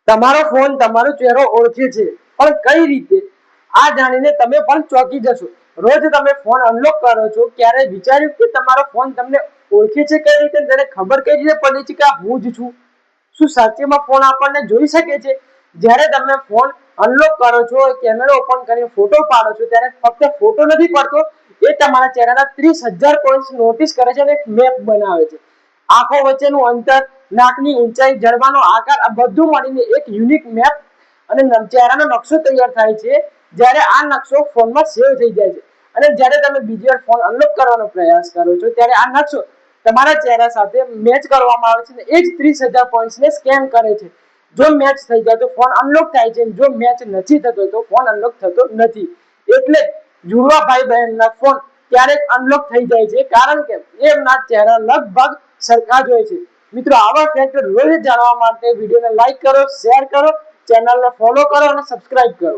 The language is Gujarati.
તમારો ફોન તમારો ચહેરો ઓળખે છે, પણ કઈ રીતે? આ જાણીને તમે પણ ચોંકી જશો. રોજ તમે ફોન અનલોક કરો છો, ક્યારે વિચાર્યું કે તમારો ફોન તમને ઓળખે છે કઈ રીતે? તેને ખબર કઈ રીતે પડી છે કે આ હું જ છું? શું સાચેમાં ફોન આપણને જોઈ શકે છે? જ્યારે તમે ફોન અનલોક કરો છો, કેમેરો ઓપન કરીને ફોટો પાડો છો, ત્યારે ફક્ત ફોટો નથી પડતો, એ તમારા ચહેરાના 30,000 પોઈન્ટ નોટિસ કરે છે અને એક મેપ બનાવે છે. આંખો વચ્ચેનું અંતર, નાકની ઊંચાઈ, જડબાનો આકાર, આ બધું મળીને એક યુનિક મેપ અને ચહેરાનો નકશો તૈયાર થાય છે. જ્યારે આ નકશો ફોનમાં સેવ થઈ જાય છે અને જ્યારે તમે બીજી વાર ફોન અનલોક કરવાનો પ્રયાસ કરો છો, ત્યારે આ નકશો તમારા ચહેરા સાથે મેચ કરવામાં આવે છે અને એ જ 30,000 પોઈન્ટ્સને સ્કેન કરે છે. જો મેચ થઈ જાય તો ફોન અનલોક થાય છે, જો મેચ નથી થતો તો ફોન અનલોક થતો નથી. એટલે જુડવા ભાઈ બહેનના ફોન ક્યારેક અનલોક થઈ જાય છે, કારણ કે એમના ચહેરા લગભગ સરખા જ હોય છે. મિત્રો, આવા ફેક્ટ રોજ જાણવા માટે વિડીયોને લાઈક કરો, શેર કરો, ચેનલને ફોલો કરો અને સબસ્ક્રાઇબ કરો.